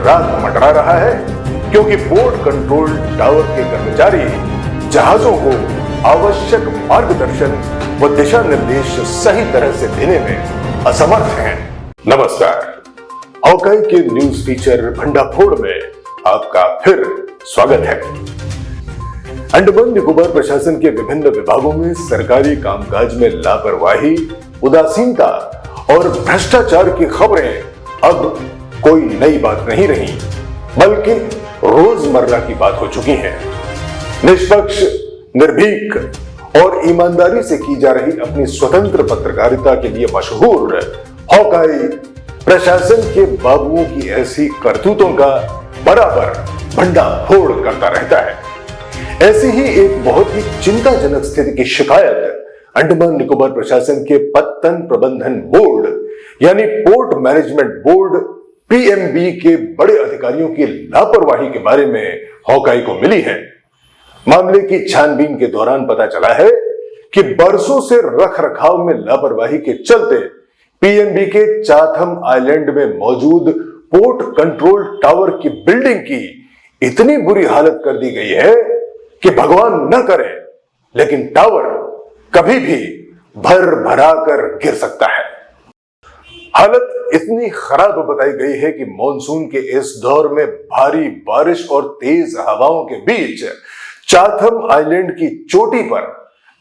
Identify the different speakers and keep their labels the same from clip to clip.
Speaker 1: रात मंडरा रहा है, क्योंकि पोर्ट कंट्रोल टावर के कर्मचारी जहाजों को आवश्यक मार्गदर्शन व दिशा निर्देश सही तरह से देने में असमर्थ हैं। नमस्कार, हॉकाई के न्यूज फीचर भंडाफोड़ में आपका फिर स्वागत है। अंडमान निकोबार प्रशासन के विभिन्न विभागों में सरकारी कामकाज में लापरवाही, उदासीनता और भ्रष्टाचार की खबरें अब कोई नई बात नहीं रही, बल्कि रोजमर्रा की बात हो चुकी हैं। निष्पक्ष, निर्भीक और ईमानदारी से की जा रही अपनी स्वतंत्र पत्रकारिता के लिए मशहूर हॉकाई प्रशासन के बाबुओं की ऐसी करतूतों का बराबर भंडाफोड़ करता रहता है। ऐसी ही एक बहुत ही चिंताजनक स्थिति की शिकायत अंडमान निकोबार प्रशासन के पत्तन प्रबंधन बोर्ड यानी पोर्ट मैनेजमेंट बोर्ड पीएमबी के बड़े अधिकारियों की लापरवाही के बारे में हॉकाई को मिली है। मामले की छानबीन के दौरान पता चला है कि बरसों से रखरखाव में लापरवाही के चलते पीएमबी के चाथम आइलैंड में मौजूद पोर्ट कंट्रोल टावर की बिल्डिंग की इतनी बुरी हालत कर दी गई है कि भगवान न करे, लेकिन टावर कभी भी भर भरा कर गिर सकता है। हालत इतनी खराब बताई गई है कि मॉनसून के इस दौर में भारी बारिश और तेज हवाओं के बीच चाथम आइलैंड की चोटी पर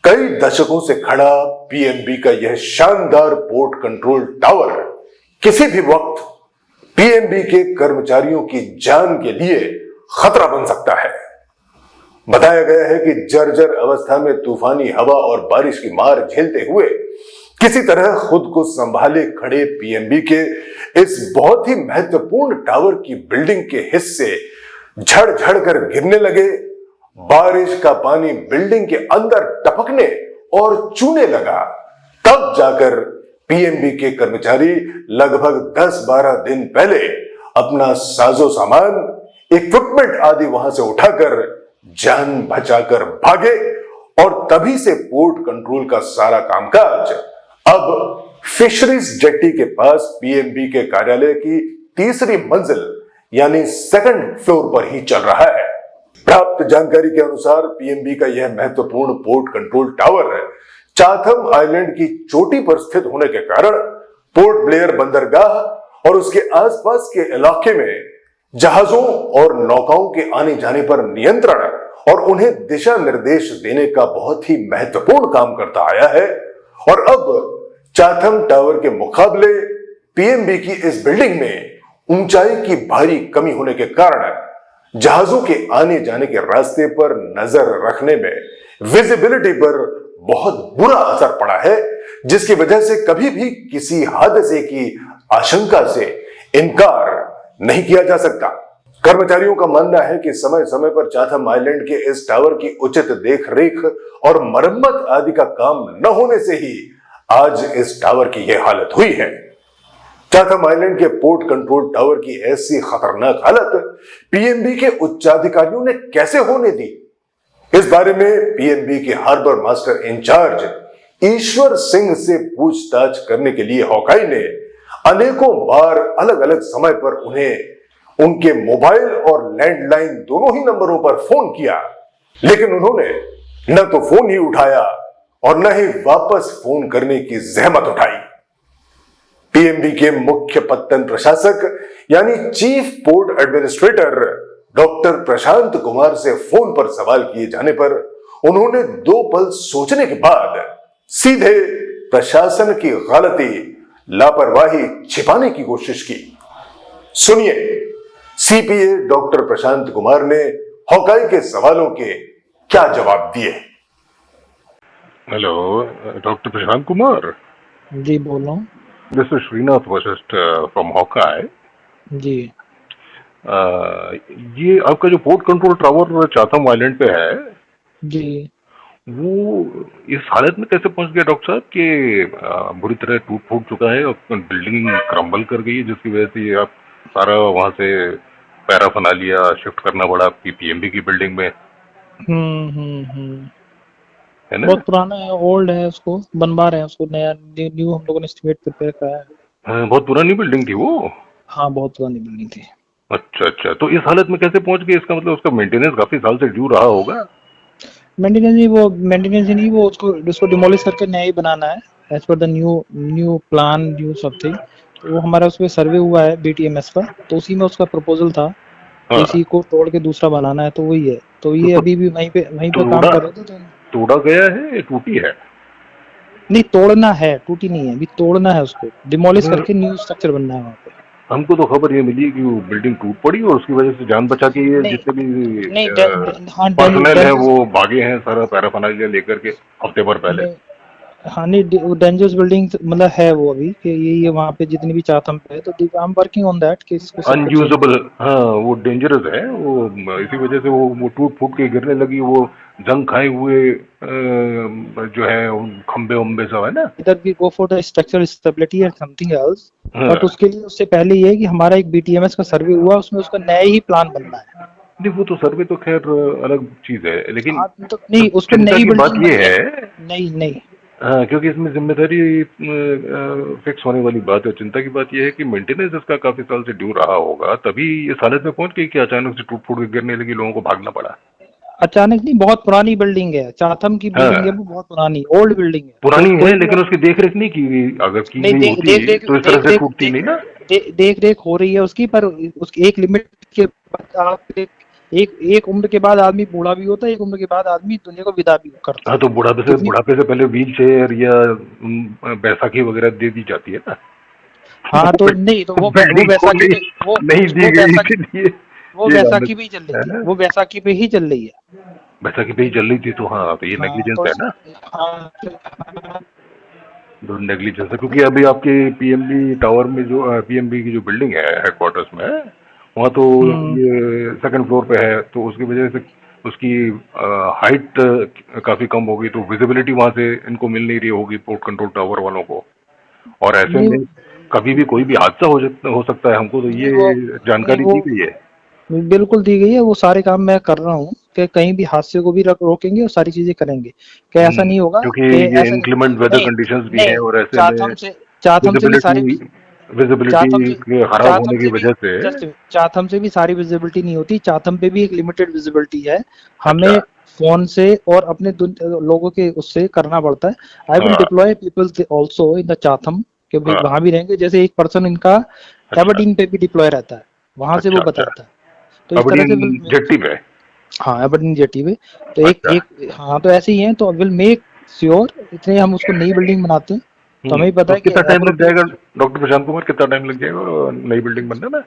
Speaker 1: कई दशकों से खड़ा पीएमबी का यह शानदार पोर्ट कंट्रोल टावर किसी भी वक्त पीएमबी के कर्मचारियों की जान के लिए खतरा बन सकता है। बताया गया है कि जर्जर अवस्था में तूफानी हवा और बारिश की मार झेलते हुए किसी तरह खुद को संभाले खड़े पीएमबी के इस बहुत ही महत्वपूर्ण टावर की बिल्डिंग के हिस्से झड़ झड़ कर गिरने लगे। बारिश का पानी बिल्डिंग के अंदर टपकने और चूने लगा। तब जाकर पीएमबी के कर्मचारी लगभग 10-12 दिन पहले अपना साजो सामान, इक्विपमेंट आदि वहां से उठाकर जान बचाकर भागे और तभी से पोर्ट कंट्रोल का सारा कामकाज अब फिशरीज जेट्टी के पास पीएमबी के कार्यालय की तीसरी मंजिल यानी सेकंड फ्लोर पर ही चल रहा है। प्राप्त जानकारी के अनुसार पीएमबी का यह महत्वपूर्ण port control tower Chatham island की चोटी पर स्थित होने के कारण पोर्ट ब्लेयर बंदरगाह और उसके आसपास के इलाके में जहाजों और नौकाओं के आने जाने पर नियंत्रण और उन्हें दिशा निर्देश देने का बहुत ही महत्वपूर्ण काम करता आया है। और अब चाथम टावर के मुकाबले पीएमबी की इस बिल्डिंग में ऊंचाई की भारी कमी होने के कारण जहाजों के आने जाने के रास्ते पर नजर रखने में विजिबिलिटी पर बहुत बुरा असर पड़ा है, जिसकी वजह से कभी भी किसी हादसे की आशंका से इनकार नहीं किया जा सकता। कर्मचारियों का मानना है कि समय समय पर चाथम आइलैंड के इस टावर की उचित देखरेख और मरम्मत आदि का काम न होने से ही आज इस टावर की यह हालत हुई है। चाथम आइलैंड के पोर्ट कंट्रोल टावर की ऐसी खतरनाक हालत पीएमबी के उच्चाधिकारियों ने कैसे होने दी, इस बारे में पीएमबी के harbour master in charge Ishwar Singh से पूछताछ करने के लिए हॉकाई ने अनेकों बार अलग अलग समय पर उन्हें उनके मोबाइल और लैंडलाइन दोनों ही नंबरों पर फोन किया, लेकिन उन्होंने न तो फोन ही उठाया और न ही वापस फोन करने की जहमत उठाई। पीएमबी के मुख्य पत्तन प्रशासक यानी chief port administrator doctor Prashant Kumar से फोन पर सवाल किए जाने पर उन्होंने 2 पल सोचने के बाद सीधे प्रशासन की गलती, लापरवाही छिपाने की कोशिश की। सुनिए, सीपीए डॉक्टर प्रशांत कुमार ने हॉकाई के सवालों के क्या जवाब दिए।
Speaker 2: Hello, doctor Prashant Kumar.
Speaker 3: जी बोल रहा हूँ।
Speaker 2: This is Shrinath Vashishth from Hawkeye.
Speaker 3: जी
Speaker 2: ये आपका जो port control tower Chatham Island पे है,
Speaker 3: जी
Speaker 2: वो इस हालत में कैसे पहुंच गया डॉक्टर साहब कि बुरी तरह टूट फूट चुका है और बिल्डिंग क्रम्बल कर गई है, जिसकी वजह से आप सारा वहां से पैराफर्नालिया शिफ्ट करना पड़ा आपकी पीएमबी की बिल्डिंग में, है ना?
Speaker 3: बहुत पुराना है, ओल्ड है, उसको बनवा रहे हैं, उसको नया न्यू हम लोगों ने एस्टिमेट करके रखा है।
Speaker 2: बहुत पुरानी बिल्डिंग थी वो।
Speaker 3: हाँ बहुत पुरानी बिल्डिंग थी।
Speaker 2: अच्छा अच्छा, तो इस हालत में कैसे पहुंच गए? इसका मतलब उसका मेंटेनेंस काफी साल से ड्यू रहा होगा।
Speaker 3: मेंटेनेंस ही नहीं, वो उसको डिमोलिश करके नया ही बनाना है as per the new new plan new something. तो वो हमारा उस पर सर्वे हुआ है बीटीएमएस का, तो उसी में उसका प्रपोजल था कि
Speaker 2: हाँ,
Speaker 3: इसी को तोड़ के दूसरा बनाना है, तो वही है। तो
Speaker 2: तो
Speaker 3: ये
Speaker 2: उसको
Speaker 3: अभी भी वहीं पे काम
Speaker 2: तोड़ा
Speaker 3: कर रहे थे तो।
Speaker 2: तोड़ा गया है या टूटी है?
Speaker 3: नहीं, तोड़ना है, टूटी नहीं है, अभी तोड़ना है, उसको डिमोलिश
Speaker 2: हम्म,
Speaker 3: करके न्यू स्ट्रक्चर बनना है वहाँ पे।
Speaker 2: हमको तो खबर ये मिली कि वो बिल्डिंग टूट पड़ी और उसकी वजह से जान बचा के ये
Speaker 3: नहीं
Speaker 2: जितने भी
Speaker 3: नहीं, हाँ,
Speaker 2: पर्सनल है
Speaker 3: डेंजरस।
Speaker 2: वो भागे हैं सारा पैराफर्नालिया लेकर के हफ्ते भर पहले।
Speaker 3: नहीं, हाँ नहीं, डेंजरस बिल्डिंग मतलब है वो अभी कि ये वहाँ पे जितनी भी चाहतम पे है, तो I am working on that कि इसको सबको चेंज
Speaker 2: अनयूजेबल,
Speaker 3: करें।
Speaker 2: हाँ वो डेंजरस है वो। इसी वजह से वो टूट फूट के गिरने लगी, वो जंग खाए हुए जो है उन खंबे वंबे सब है ना।
Speaker 3: इधर भी go for the structural stability and something else. But
Speaker 2: हाँ,
Speaker 3: उसके लिए उससे पहले ये है कि हमारा एक बीटीएमएस का सर्वे हुआ, उसमें उसका नया ही प्लान बनना है।
Speaker 2: नहीं वो तो सर्वे तो खैर अलग चीज है, लेकिन
Speaker 3: हाँ तो नहीं, उस पर
Speaker 2: चिंता
Speaker 3: नई
Speaker 2: की बात
Speaker 3: बिल्डिंग
Speaker 2: ये
Speaker 3: बननी है।
Speaker 2: है।
Speaker 3: नहीं नहीं।
Speaker 2: हाँ, क्योंकि इसमें जिम्मेदारी फिक्स होने वाली बात है। चिंता की बात यह है कि मेंटेनेंस इसका काफी साल से ड्यू रहा होगा, तभी इस हालत में पहुंच गई कि अचानक से टूट फूट के गिरने लगी, लोगों को भागना पड़ा।
Speaker 3: अचानक नहीं, बहुत पुरानी बिल्डिंग है, चाथम की बिल्डिंग है,
Speaker 2: हाँ,
Speaker 3: वो बहुत पुरानी ओल्ड बिल्डिंग है, तो
Speaker 2: पुरानी है
Speaker 3: कोई भी।
Speaker 2: लेकिन उसकी देख रेख नहीं की गई। अगर की
Speaker 3: नहीं,
Speaker 2: गई होती तो इस तरह से टूटती नहीं ना।
Speaker 3: देख रेख हो रही है उसकी, पर उसकी एक लिमिट के बाद आप एक उम्र के बाद आदमी बूढ़ा भी होता है, एक उम्र के बाद आदमी दुनिया को विदा भी करता
Speaker 2: हाँ,
Speaker 3: है।
Speaker 2: तो
Speaker 3: जितनी
Speaker 2: बुढ़ापे से पहले व्हील चेयर या बैसाखी वगैरह दे दी जाती है ना।
Speaker 3: हाँ,
Speaker 2: वो
Speaker 3: तो नहीं, तो वो
Speaker 2: बिल्डिंग को
Speaker 3: बैसाखी
Speaker 2: नहीं
Speaker 3: पे वो
Speaker 2: नहीं दी
Speaker 3: वो
Speaker 2: गई,
Speaker 3: बैसाखी
Speaker 2: इसीलिए
Speaker 3: वो
Speaker 2: ये
Speaker 3: बैसाखी
Speaker 2: हालत
Speaker 3: पे ही चल रही
Speaker 2: है
Speaker 3: थी,
Speaker 2: ना।
Speaker 3: वो बैसाखी पे ही चल रही है।
Speaker 2: बैसाखी पे ही चल रही थी तो हाँ, तो ये
Speaker 3: हाँ
Speaker 2: नेग्लिजेंस
Speaker 3: तो
Speaker 2: है ना।
Speaker 3: हाँ
Speaker 2: तो नेग्लिजेंस है, क्योंकि अभी आपके पीएमबी टावर में जो पीएमबी की जो बिल्डिंग है हेडक्वार्टर्स में, वहाँ तो
Speaker 3: हम्म
Speaker 2: ये सेकंड फ्लोर पे है, तो उसकी वजह से उसकी हाइट काफी कम होगी, तो विजिबिलिटी वहाँ से इनको मिल नहीं रही होगी पोर्ट कंट्रोल टावर वालों को। और ऐसे
Speaker 3: नहीं
Speaker 2: में कभी भी कोई भी हादसा हो सकता है, हमको तो
Speaker 3: नहीं
Speaker 2: ये
Speaker 3: वो नहीं
Speaker 2: जानकारी
Speaker 3: वो
Speaker 2: दी गई है।
Speaker 3: बिल्कुल दी गई है, वो सारे काम मैं कर रहा हूँ कि कहीं भी हादसे को भी रोकेंगे और सारी चीजें करेंगे कि ऐसा नहीं होगा
Speaker 2: क्योंकि
Speaker 3: कि
Speaker 2: ये
Speaker 3: ऐसा
Speaker 2: इंक्लीमेंट वेदर
Speaker 3: नहीं
Speaker 2: कंडीशंस भी हैं
Speaker 3: नहीं।
Speaker 2: और ऐसे में
Speaker 3: चाथम से चाथम से भी सारी
Speaker 2: विजिबिलिटी विजिबिलिटी
Speaker 3: चाथम से
Speaker 2: के खराब
Speaker 3: चाथम
Speaker 2: होने की
Speaker 3: से भी
Speaker 2: वजह से।
Speaker 3: जस्ट चाथम से भी सारी विजिबिलिटी नहीं होती, चाथम पे भी एक लिमिटेड विजिबिलिटी है।
Speaker 2: अच्छा।
Speaker 3: हमें फोन से और अपने लोगों के उससे करना पड़ता है। आई विल
Speaker 2: हाँ
Speaker 3: deploy people also in the Chatham, कि भाई
Speaker 2: हाँ।
Speaker 3: वहां भी रहेंगे, जैसे एक पर्सन इनका
Speaker 2: अच्छा
Speaker 3: एबरडीन पे भी डिप्लॉय रहता है, वहां से
Speaker 2: अच्छा
Speaker 3: वो
Speaker 2: अच्छा।
Speaker 3: बताता है। तो इस तरह
Speaker 2: अबड़ीन
Speaker 3: से विल मेक।
Speaker 2: जेट्टी पे।
Speaker 3: हाँ, एबरडीन जेटी पे। तो एक
Speaker 2: अच्छा।
Speaker 3: एक हाँ, तो ऐसे ही है, तो विल मेक श्योर, इतने हम उसको नई बिल्डिंग बनाते हैं तो हमें पता
Speaker 2: तो
Speaker 3: है कि
Speaker 2: कितना टाइम लग जाएगा?
Speaker 3: एप्रोप्रिएट।
Speaker 2: डॉक्टर प्रशांत कुमार, कितना टाइम लग जाएगा नई बिल्डिंग बनने में?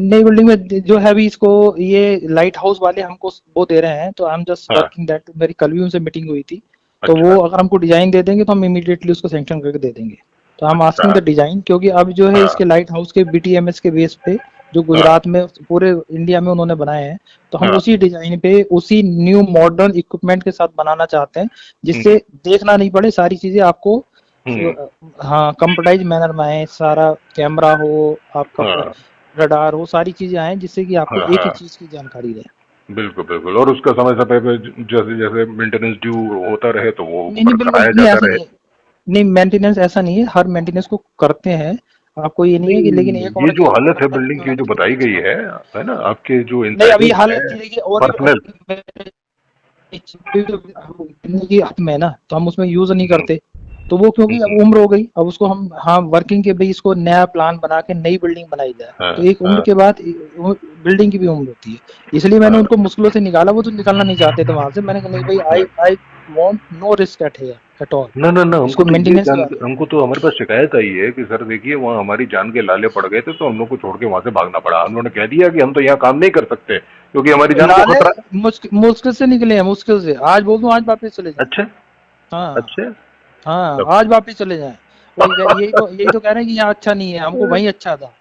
Speaker 3: नई बिल्डिंग में जो है अभी इसको, ये लाइट हाउस वाले हमको वो दे रहे हैं, तो आई एम जस्ट
Speaker 2: हाँ।
Speaker 3: Working that. मेरी कल भी उनसे मीटिंग हुई थी, तो
Speaker 2: अच्छा
Speaker 3: वो अगर हमको डिजाइन दे देंगे तो हम इमीडिएटली उसको सैंक्शन करके दे देंगे। तो आई एम
Speaker 2: अच्छा।
Speaker 3: आस्किंग द डिजाइन, क्योंकि अब जो है
Speaker 2: हाँ
Speaker 3: इसके लाइट हाउस के बीटीएमएस के बेस पे जो
Speaker 2: हाँ
Speaker 3: गुजरात में पूरे इंडिया में उन्होंने बनाए हैं, तो हम
Speaker 2: हाँ।
Speaker 3: उसी डिजाइन पे उसी न्यू मॉडर्न इक्विपमेंट के साथ बनाना चाहते हैं,
Speaker 2: हम्म
Speaker 3: जिससे देखना नहीं पड़े, सारी चीजें आपको
Speaker 2: हम्म।
Speaker 3: हाँ कंप्यूटराइज मैनर में आए, सारा कैमरा हो, आपका
Speaker 2: हाँ
Speaker 3: रडार हो, सारी चीजें आए जिससे कि आपको
Speaker 2: हाँ
Speaker 3: एक एक
Speaker 2: हाँ।
Speaker 3: चीज की जानकारी रहे।
Speaker 2: बिल्कुल बिल्कुल, और उसका समय पे जैसे जैसे मेंटेनेंस ड्यू होता रहे तो वो
Speaker 3: नहीं नहीं, बिल्कुल
Speaker 2: कराया
Speaker 3: नहीं,
Speaker 2: जाता
Speaker 3: ऐसा
Speaker 2: रहे।
Speaker 3: नहीं है। नहीं, मेंटेनेंस ऐसा नहीं है, हर मेंटेनेंस को करते हैं, आपको ये नहीं है कि, लेकिन
Speaker 2: नहीं,
Speaker 3: एक
Speaker 2: ये
Speaker 3: उम्र
Speaker 2: जो
Speaker 3: के
Speaker 2: हालत है
Speaker 3: बाद
Speaker 2: बिल्डिंग की जो बताई गई है ना, आपके जो
Speaker 3: नहीं, अभी
Speaker 2: इंसाइडर्स
Speaker 3: हालत
Speaker 2: है
Speaker 3: की देखिए, और
Speaker 2: पर्सनल।
Speaker 3: की हाथ में है ना, तो हम उसमें यूज नहीं करते, तो वो क्योंकि अब उम्र हो गई, अब उसको हम हाँ वर्किंग के बेस को नया प्लान बना के नई बिल्डिंग बनाई जाए,
Speaker 2: हाँ
Speaker 3: तो एक उम्र
Speaker 2: हाँ
Speaker 3: के बाद बिल्डिंग की भी उम्र होती है। इसलिए मैंने
Speaker 2: हाँ।
Speaker 3: उनको मुश्किलों से निकाला, वो तो निकालना नहीं चाहते थे वहां से, मैंने कहा नहीं भाई, I want no risk at here at all.
Speaker 2: ना ना ना,
Speaker 3: इसको मेंटेनेंस करा दो।
Speaker 2: हमको तो हमारे पास शिकायत आई है कि सर देखिए वहाँ हमारी जान के लाले पड़ गए थे, तो हम लोग को छोड़ के वहां से भागना पड़ा। हम लोगों ने कह दिया कि हम तो यहाँ काम नहीं कर सकते क्योंकि हमारी जान को
Speaker 3: लाले
Speaker 2: खतरा है।
Speaker 3: मुश्किल से निकले हैं, मुश्किल से, आज बोल दूं आज वापस चले जाएं।
Speaker 2: अच्छा
Speaker 3: हाँ
Speaker 2: अच्छा।
Speaker 3: हाँ,
Speaker 2: तब
Speaker 3: आज वापस चले जाएं। वो यही तो कह रहे हैं कि यहाँ अच्छा नहीं है, हमको वहीं अच्छा था।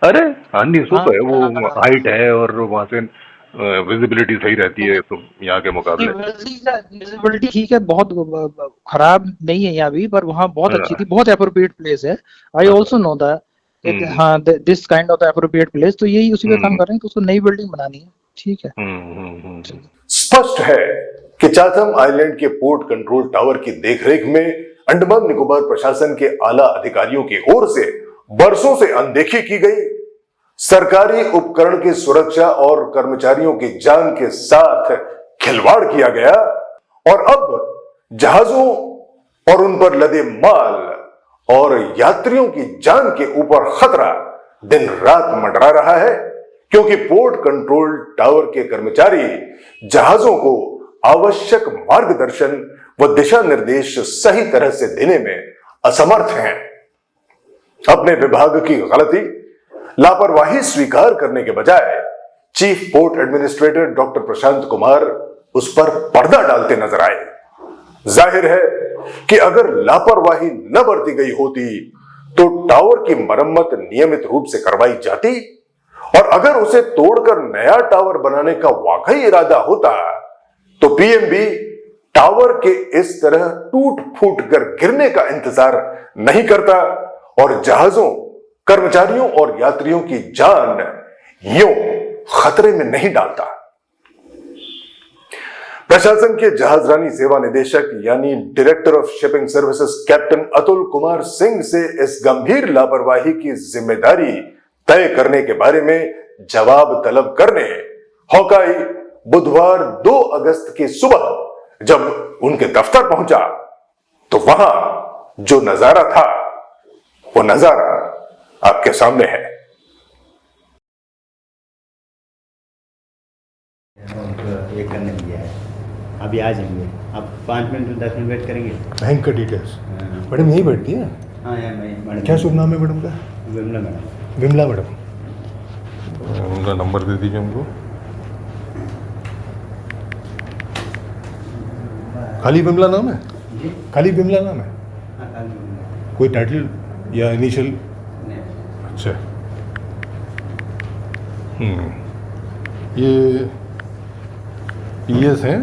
Speaker 2: अरे हाँ, नहीं सो
Speaker 3: हाँ
Speaker 2: तो है, वो
Speaker 3: हाँ।
Speaker 2: हाइट है और वहां से विजिबिलिटी सही रहती है तो यहाँ के मुकाबले।
Speaker 3: विजिबिलिटी ठीक है, बहुत खराब नहीं है यहाँ भी, पर वहाँ बहुत अच्छी थी,
Speaker 2: हाँ
Speaker 3: बहुत अप्रोप्रिएट प्लेस है। आई
Speaker 2: हाँ।
Speaker 3: ऑल्सो नो दैट,
Speaker 2: हम्म
Speaker 3: हाँ, this kind of appropriate place, तो यही उसी पे काम
Speaker 2: हम्म
Speaker 3: कर रहे हैं कि उसको नई बिल्डिंग बनानी है। ठीक है।
Speaker 2: हम्म।
Speaker 1: स्पष्ट है कि चाथम आइलैंड के पोर्ट कंट्रोल टावर की देखरेख में अंडमान निकोबार प्रशासन के आला अधिकारियों की ओर से बरसों से अनदेखी की गई, सरकारी उपकरण की सुरक्षा और कर्मचारियों की जान के साथ खिलवाड़ किया गया और अब जहाजों और उन पर लदे माल और यात्रियों की जान के ऊपर खतरा दिन रात मंडरा रहा है, क्योंकि पोर्ट कंट्रोल टावर के कर्मचारी जहाजों को आवश्यक मार्गदर्शन व दिशा निर्देश सही तरह से देने में असमर्थ हैं। अपने विभाग की गलती, लापरवाही स्वीकार करने के बजाय chief port administrator doctor Prashant Kumar उस पर पर्दा डालते नजर आए। जाहिर है कि अगर लापरवाही न बरती गई होती तो टावर की मरम्मत नियमित रूप से करवाई जाती, और अगर उसे तोड़कर नया टावर बनाने का वाकई इरादा होता तो पीएमबी टावर के इस तरह टूट फूट कर गिरने का इंतजार नहीं करता और जहाजों, कर्मचारियों और यात्रियों की जान यूं खतरे में नहीं डालता। प्रशासन के जहाजरानी सेवा निदेशक यानी director of shipping services captain Atul Kumar Singh से इस गंभीर लापरवाही की जिम्मेदारी तय करने के बारे में जवाब तलब करने हॉकाई बुधवार 2 अगस्त की सुबह जब उनके दफ्तर पहुंचा तो वहां जो नजारा था वो नजारा आपके सामने है।
Speaker 4: ये करने दिया है, अभी आ जाएंगे। आप 5 मिनट 10 मिनट वेट करेंगे।
Speaker 5: बैंक का डिटेल्स मैडम यही बैठती है।
Speaker 4: हाँ यार, मैडम
Speaker 5: क्या शुभ नाम है मैडम का?
Speaker 4: विमला मैडम।
Speaker 5: विमला मैडम,
Speaker 2: उनका नंबर दे दीजिए हमको।
Speaker 5: खाली विमला नाम है?
Speaker 4: जी
Speaker 5: खाली विमला नाम है?
Speaker 4: हाँ, कल विमला।
Speaker 5: कोई टाइटल या इनिशियल?
Speaker 4: नहीं,
Speaker 5: अच्छा। ये पीएस हैं?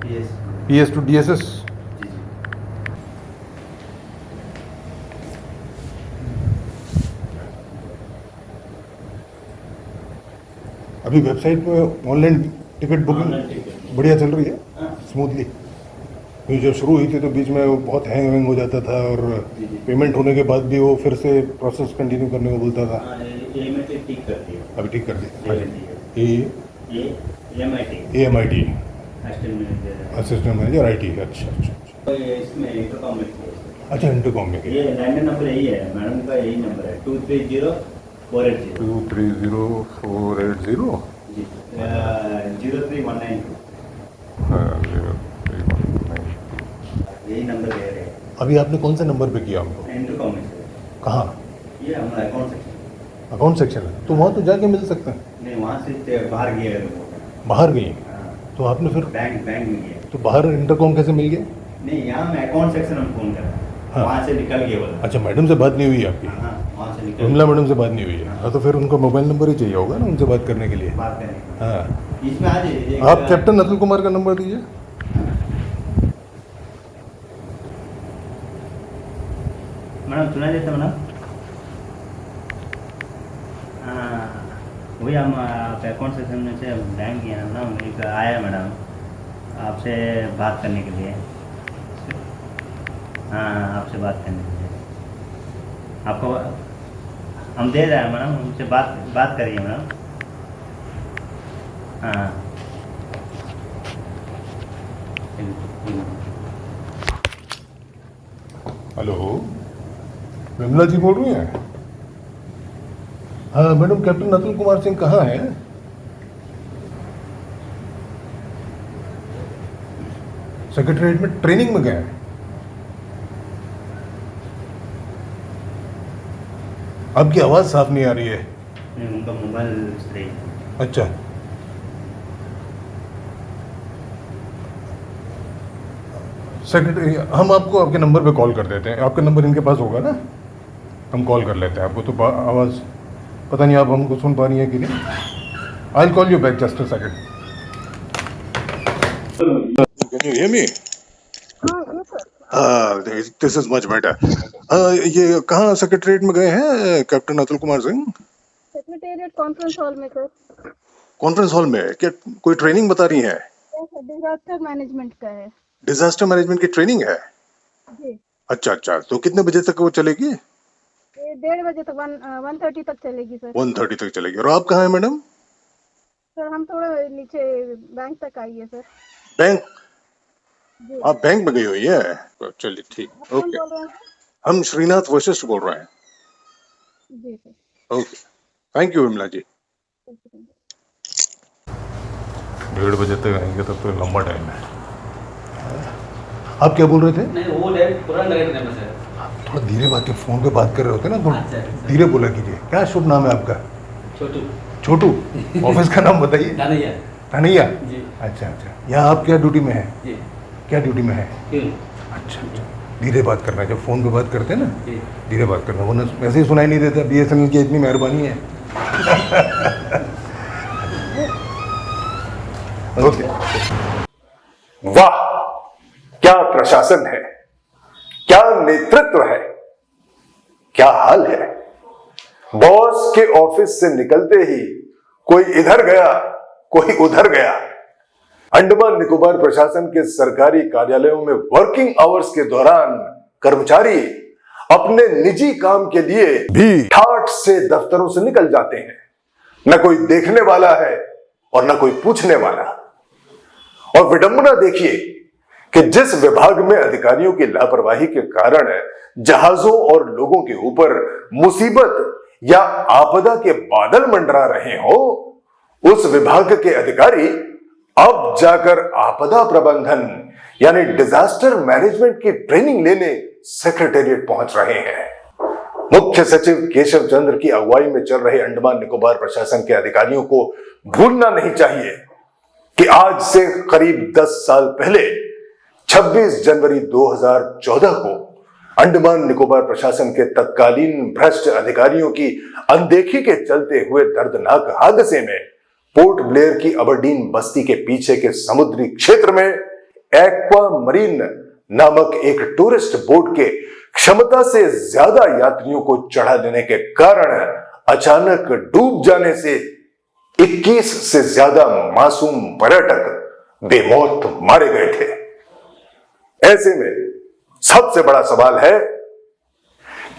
Speaker 4: Yes
Speaker 5: PS to DSS?
Speaker 4: जी जी।
Speaker 5: अभी वेबसाइट पे online ticket booking
Speaker 4: online ticket.
Speaker 5: बढ़िया चल रही है,
Speaker 4: हाँ।
Speaker 5: स्मूथली? क्योंकि जब शुरू हुई थी तो बीच में वो बहुत हैंग वैंग हो जाता था और
Speaker 4: जी, जी।
Speaker 5: पेमेंट होने के बाद भी वो फिर से प्रोसेस कंटिन्यू करने को बोलता था।
Speaker 4: हाँ, ये में ठीक कर दिया।
Speaker 5: अभी ठीक कर दिया।
Speaker 4: ये
Speaker 5: ये
Speaker 4: MIT
Speaker 5: AMIT
Speaker 4: assistant manager.
Speaker 5: Assistant manager IT। अच्छा अच्छा अच्छा।
Speaker 4: तो ये इसमें इंटरकॉम में किया।
Speaker 5: अच्छा, इंटरकॉम में
Speaker 4: ये लैंडर नंबर यही है, मैडम का यही नंबर है 230480
Speaker 2: 230480।
Speaker 4: जी 03192 यही नंबर दे रहे हैं।
Speaker 5: अभी आपने कौन से नंबर पे किया हमको?
Speaker 4: इंटरकॉम में से।
Speaker 5: कहाँ?
Speaker 4: ये हमारा अकाउंट सेक्शन।
Speaker 5: अकाउंट सेक्शन है तो वहाँ तो जाके मिल सकते हैं।
Speaker 4: नहीं, वहाँ से बाहर गया है वो।
Speaker 5: बाहर गई
Speaker 4: हाँ,
Speaker 5: तो आपने फिर
Speaker 4: बैंक में गया।
Speaker 5: तो बाहर इंटरकॉम कैसे मिल गया?
Speaker 4: नहीं, यहाँ मैं अकाउंट सेक्शन में फोन करा।
Speaker 5: हाँ।
Speaker 4: वहाँ से निकल गया बोला।
Speaker 5: अच्छा, मैडम से बात नहीं हुई आपकी?
Speaker 4: हाँ, वहाँ से निकल
Speaker 5: विमला मैडम से बात नहीं हुई है? हाँ, तो फिर उनका मोबाइल नंबर ही चाहिए होगा ना उनसे बात करने के लिए।
Speaker 4: बात करें।
Speaker 5: हाँ,
Speaker 4: इसमें आ जाइए।
Speaker 5: आप कैप्टन अतुल कुमार का नंबर दीजिए।
Speaker 4: मैडम सुना देता मैडम। हाँ, वही हम आप अकाउंट सेक्शन में से बैंक गया ना, एक आया मैडम आपसे बात करने के लिए। हाँ, आपसे बात करने के लिए आपको हम दे रहे हैं मैडम, उनसे बात करिए मैडम। हाँ
Speaker 5: हेलो, विमला जी बोल रही हैं? हाँ मैडम, कैप्टन अतुल कुमार सिंह कहाँ हैं? सेक्रेटरीट में ट्रेनिंग में गए हैं। आपकी आवाज़ साफ नहीं आ रही है।
Speaker 4: नहीं, उनका मोबाइल सही है।
Speaker 5: अच्छा, सेक्रेटरी हम आपको आपके नंबर पे कॉल कर देते हैं। आपका नंबर इनके पास होगा ना? हम कॉल कर लेते हैं आपको। तो आवाज़ पता नहीं आप हमको सुन पा रही हैं कि नहीं। I will call you back just a second. Can you hear me? This is much better. ये कहाँ सेक्रेटरीट में गए हैं captain Atul Kumar Singh?
Speaker 6: Secretariat conference hall में सर।
Speaker 5: कॉन्फ्रेंस हॉल में? क्या कोई ट्रेनिंग बता रही हैं?
Speaker 6: डिजास्टर मैनेजमेंट का है
Speaker 5: डिजास्टर मैनेजमेंट की ट्रेनिंग है?
Speaker 6: जी।
Speaker 5: अच्छा अच्छा, तो कितने बजे तक वो चलेगी?
Speaker 6: ये 1:30 बजे तक 1:30 तक चलेगी सर।
Speaker 5: 1:30 तक चलेगी। और आप कहाँ हैं मैडम?
Speaker 6: सर हम थोड़ा नीचे बैंक तक आइए सर।
Speaker 5: बैंक?
Speaker 6: जी।
Speaker 5: आप बैंक में गई हुई है? चलिए ठीक,
Speaker 6: कौन
Speaker 5: ओके।
Speaker 6: बोल रहे हैं सर?
Speaker 5: हम श्रीनाथ वशिष्ठ बोल रहे हैं।
Speaker 6: जी sir.
Speaker 5: Okay, thank you Vimala ji. 1:30 बजे तक आएंगे तब तो लंबा टाइम है। आप क्या बोल रहे थे?
Speaker 7: नहीं वो डायरेक्ट पुराना लगा देने में सर।
Speaker 5: थोड़ा धीरे बात के फोन पे बात कर रहे होते ना, थोड़ा
Speaker 7: अच्छा।
Speaker 5: धीरे बोला कीजिए। क्या शुभ नाम है आपका?
Speaker 7: छोटू।
Speaker 5: छोटू? ऑफिस का नाम बताइए।
Speaker 7: दानैया।
Speaker 5: धनैया?
Speaker 7: जी।
Speaker 5: अच्छा अच्छा, यहाँ आप क्या ड्यूटी में है?
Speaker 7: जी।
Speaker 5: क्या ड्यूटी में है?
Speaker 7: क्यों?
Speaker 5: अच्छा अच्छा, धीरे बात करना, जब फ़ोन पे बात करते हैं ना
Speaker 7: जी।
Speaker 5: धीरे बात करना, वरना वैसे ही सुनाई नहीं देता। BSNL की इतनी मेहरबानी है। ओके।
Speaker 1: वाह, क्या प्रशासन है, क्या नेतृत्व है, क्या हाल है। बॉस के ऑफिस से निकलते ही कोई इधर गया, कोई उधर गया। अंडमान निकोबार प्रशासन के सरकारी कार्यालयों में वर्किंग आवर्स के दौरान कर्मचारी अपने निजी काम के लिए भी ठाठ से दफ्तरों से निकल जाते हैं। न कोई देखने वाला है और न कोई पूछने वाला। और विडंबना देखिए कि जिस विभाग में अधिकारियों की लापरवाही के कारण जहाजों और लोगों के ऊपर मुसीबत या आपदा के बादल मंडरा रहे हो, उस विभाग के अधिकारी अब जाकर आपदा प्रबंधन यानी डिजास्टर मैनेजमेंट की ट्रेनिंग लेने सेक्रेटेरिएट पहुंच रहे हैं। मुख्य सचिव केशव चंद्र की अगुवाई में चल रहे अंडमान निकोबार प्रशासन के अधिकारियों को भूलना नहीं चाहिए कि आज से करीब 10 साल पहले 26 जनवरी 2014 को अंडमान निकोबार प्रशासन के तत्कालीन भ्रष्ट अधिकारियों की अनदेखी के चलते हुए दर्दनाक हादसे में पोर्ट ब्लेयर की अबरडीन बस्ती के पीछे के समुद्री क्षेत्र में एक्वा मरीन नामक एक टूरिस्ट बोट के क्षमता से ज्यादा यात्रियों को चढ़ा देने के कारण अचानक डूब जाने से 21 से ज्यादा मासूम पर्यटक बेमौत मारे गए थे। ऐसे में सबसे बड़ा सवाल है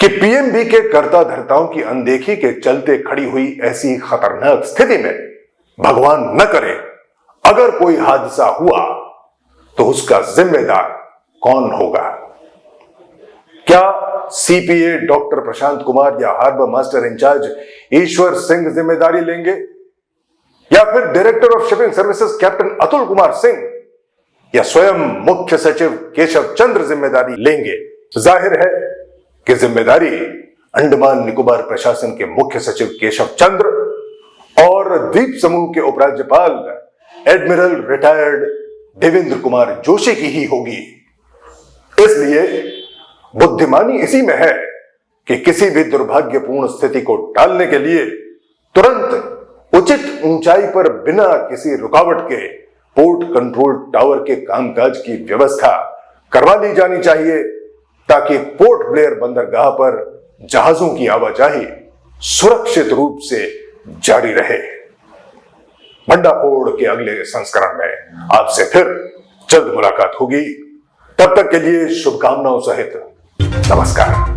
Speaker 1: कि पीएमबी के कर्ता धर्ताओं की अनदेखी के चलते खड़ी हुई ऐसी खतरनाक स्थिति में भगवान न करे अगर कोई हादसा हुआ तो उसका जिम्मेदार कौन होगा? क्या सीपीए डॉक्टर प्रशांत कुमार या harbour master in charge Ishwar Singh जिम्मेदारी लेंगे, या फिर director of shipping services captain Atul Kumar Singh या स्वयं मुख्य सचिव केशव चंद्र जिम्मेदारी लेंगे? जाहिर है कि जिम्मेदारी अंडमान निकोबार प्रशासन के मुख्य सचिव केशव चंद्र और द्वीप समूह के उपराज्यपाल एडमिरल रिटायर्ड देवेंद्र कुमार जोशी की ही होगी। इसलिए बुद्धिमानी इसी में है कि किसी भी दुर्भाग्यपूर्ण स्थिति को टालने के लिए तुरंत उचित ऊंचाई पर बिना किसी रुकावट के पोर्ट कंट्रोल टावर के कामकाज की व्यवस्था करवा ली जानी चाहिए, ताकि पोर्ट ब्लेयर बंदरगाह पर जहाजों की आवाजाही सुरक्षित रूप से जारी रहे। भंडाफोड़ के अगले संस्करण में आपसे फिर जल्द मुलाकात होगी। तब तक के लिए शुभकामनाओं सहित नमस्कार।